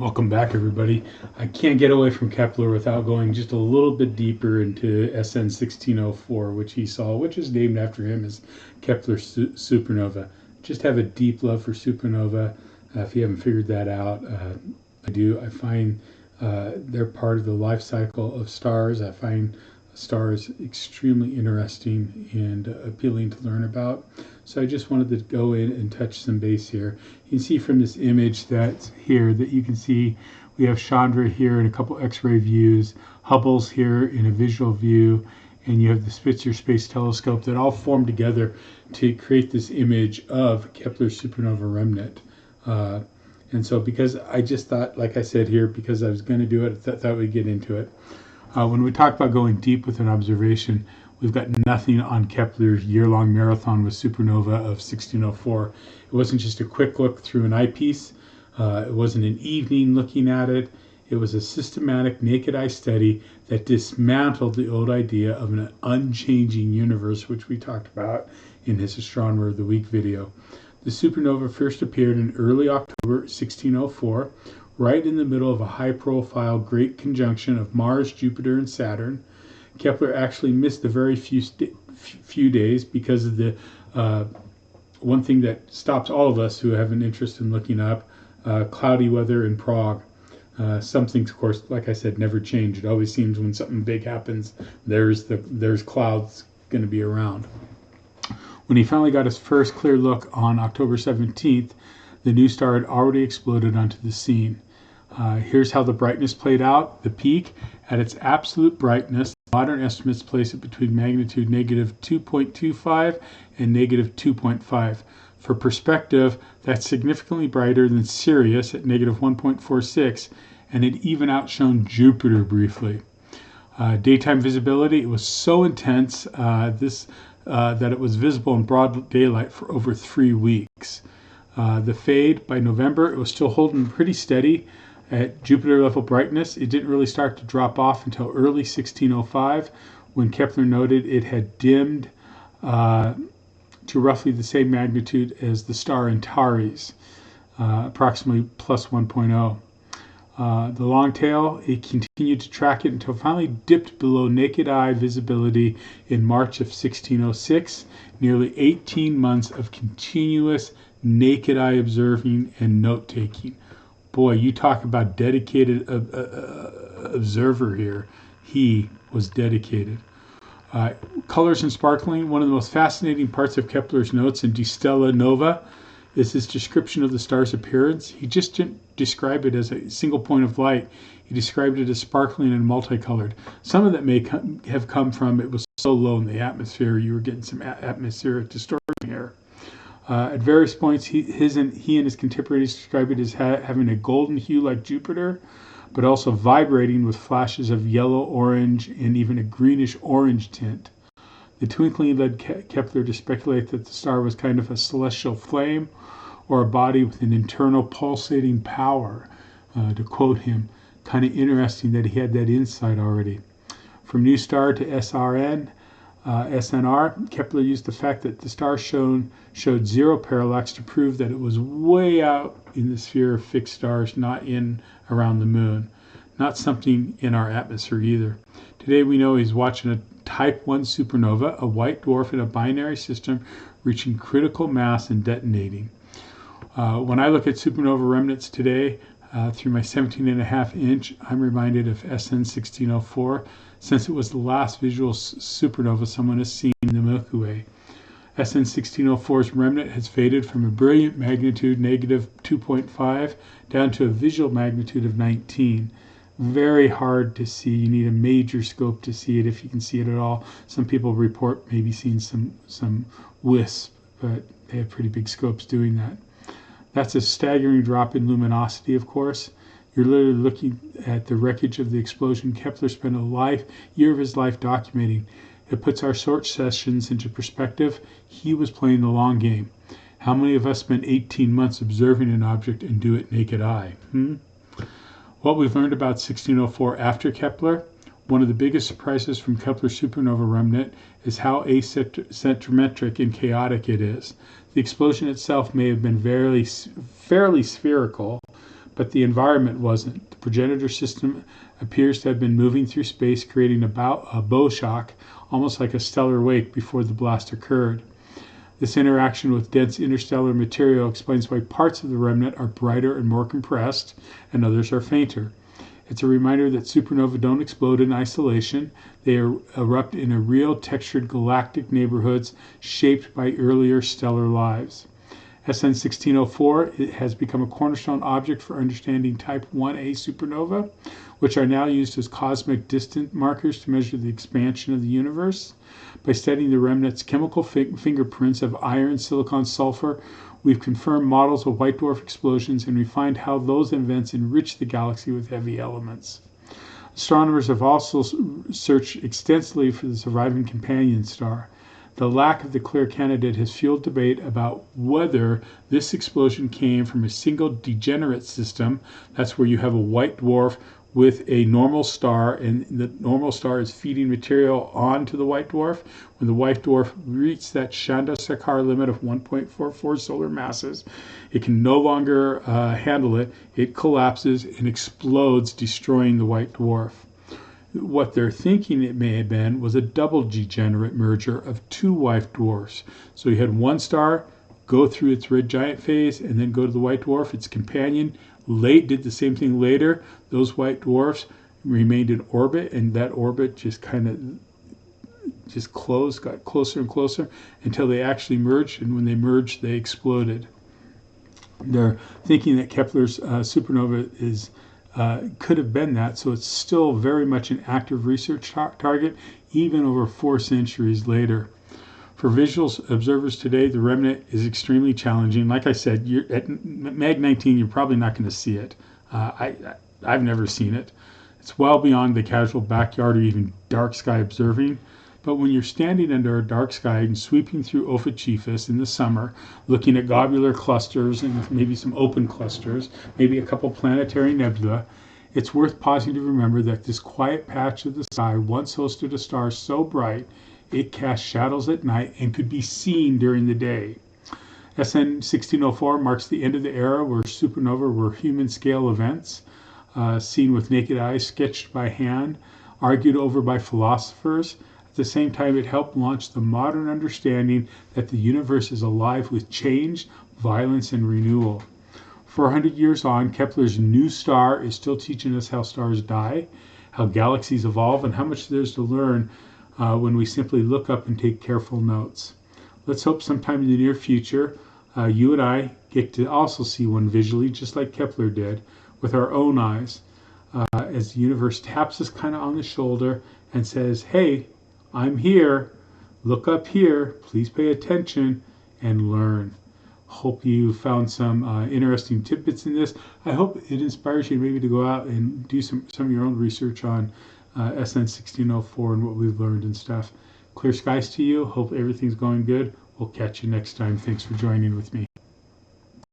Welcome back, everybody. I can't get away from Kepler without going just a little bit deeper into SN 1604, which he saw, which is named after him as Kepler supernova. Just have a deep love for supernova. If you haven't figured that out, I do. I find they're part of the life cycle of stars. I find stars extremely interesting and appealing to learn about. So I just wanted to go in and touch some base here. You can see from this image that's here that you can see we have Chandra here in a couple X-ray views, Hubble's here in a visual view, and you have the Spitzer Space Telescope that all form together to create this image of Kepler's supernova remnant. And so because I just thought, like I said here, because I was going to do it, I thought we'd get into it. When we talk about going deep with an observation, we've got nothing on Kepler's year-long marathon with supernova of 1604. It wasn't just a quick look through an eyepiece. It wasn't an evening looking at it. It was a systematic naked eye study that dismantled the old idea of an unchanging universe, which we talked about in his Astronomer of the Week video. The supernova first appeared in early October 1604, right in the middle of a high-profile great conjunction of Mars, Jupiter, and Saturn. Kepler actually missed the very few days because of the one thing that stops all of us who have an interest in looking up, cloudy weather in Prague. Some things, of course, like I said, never change. It always seems when something big happens, there's clouds going to be around. When he finally got his first clear look on October 17th, the new star had already exploded onto the scene. Here's how the brightness played out. The peak, at its absolute brightness, modern estimates place it between magnitude negative 2.25 and negative 2.5. For perspective, that's significantly brighter than Sirius at negative 1.46, and it even outshone Jupiter briefly. Daytime visibility, it was so intense that it was visible in broad daylight for over 3 weeks. The fade, by November, it was still holding pretty steady at Jupiter level brightness. It didn't really start to drop off until early 1605, when Kepler noted it had dimmed to roughly the same magnitude as the star Antares, approximately plus 1.0. The long tail, it continued to track it until finally dipped below naked eye visibility in March of 1606, nearly 18 months of continuous naked eye observing and note-taking. Boy, you talk about dedicated observer here. He was dedicated. Colors and sparkling, one of the most fascinating parts of Kepler's notes in De Stella Nova is his description of the star's appearance. He just didn't describe it as a single point of light. He described it as sparkling and multicolored. Some of that may have come from it was so low in the atmosphere, you were getting some atmospheric distortion here. At various points, he and his contemporaries described it as having a golden hue like Jupiter, but also vibrating with flashes of yellow, orange, and even a greenish-orange tint. The twinkling led Kepler to speculate that the star was kind of a celestial flame or a body with an internal pulsating power. To quote him, kind of interesting that he had that insight already. From new star to SNR, Kepler used the fact that the star showed zero parallax to prove that it was way out in the sphere of fixed stars, not in around the moon. Not something in our atmosphere either. Today we know he's watching a Type 1 supernova, a white dwarf in a binary system reaching critical mass and detonating. When I look at supernova remnants today through my 17.5 inch, I'm reminded of SN 1604, since it was the last visual supernova someone has seen in the Milky Way. SN 1604's remnant has faded from a brilliant magnitude negative 2.5 down to a visual magnitude of 19. Very hard to see. You need a major scope to see it, if you can see it at all. Some people report maybe seeing some wisps, but they have pretty big scopes doing that. That's a staggering drop in luminosity, of course. You're literally looking at the wreckage of the explosion Kepler spent a year of his life documenting. It puts our search sessions into perspective. He was playing the long game. How many of us spent 18 months observing an object and do it naked eye? What we've learned about 1604 after Kepler, one of the biggest surprises from Kepler's supernova remnant is how asymmetric and chaotic it is. The explosion itself may have been fairly spherical, but the environment wasn't. The progenitor system appears to have been moving through space, creating a bow shock, almost like a stellar wake before the blast occurred. This interaction with dense interstellar material explains why parts of the remnant are brighter and more compressed, and others are fainter. It's a reminder that supernovae don't explode in isolation. They erupt in a real textured galactic neighborhoods shaped by earlier stellar lives. SN 1604 has become a cornerstone object for understanding Type 1a supernova, which are now used as cosmic distance markers to measure the expansion of the universe. By studying the remnant's chemical fingerprints of iron, silicon, sulfur, we've confirmed models of white dwarf explosions and refined how those events enrich the galaxy with heavy elements. Astronomers have also searched extensively for the surviving companion star. The lack of the clear candidate has fueled debate about whether this explosion came from a single degenerate system. That's where you have a white dwarf with a normal star, and the normal star is feeding material onto the white dwarf. When the white dwarf reaches that Chandrasekhar limit of 1.44 solar masses, it can no longer handle it. It collapses and explodes, destroying the white dwarf. What they're thinking it may have been was a double degenerate merger of two white dwarfs. So you had one star go through its red giant phase and then go to the white dwarf. Its companion did the same thing later. Those white dwarfs remained in orbit, and that orbit just kind of got closer and closer until they actually merged, and when they merged, they exploded. They're thinking that Kepler's supernova could have been that, so it's still very much an active research target, even over 4 centuries later. For visual observers today, the remnant is extremely challenging. Like I said, at Mag 19, you're probably not going to see it. I've never seen it. It's well beyond the casual backyard or even dark sky observing. But when you're standing under a dark sky and sweeping through Ophiuchus in the summer, looking at globular clusters and maybe some open clusters, maybe a couple planetary nebula, it's worth pausing to remember that this quiet patch of the sky once hosted a star so bright it cast shadows at night and could be seen during the day. SN 1604 marks the end of the era where supernovae were human-scale events, seen with naked eyes, sketched by hand, argued over by philosophers. At the same time, it helped launch the modern understanding that the universe is alive with change, violence, and renewal. 400 years on, Kepler's new star is still teaching us how stars die, how galaxies evolve, and how much there's to learn when we simply look up and take careful notes. Let's hope sometime in the near future, you and I get to also see one visually, just like Kepler did, with our own eyes, as the universe taps us kind of on the shoulder and says, hey, I'm here, look up here, please pay attention and learn. Hope you found some interesting tidbits in this. I hope it inspires you maybe to go out and do some of your own research on SN 1604 and what we've learned and stuff. Clear skies to you. Hope everything's going good. We'll catch you next time. Thanks for joining with me.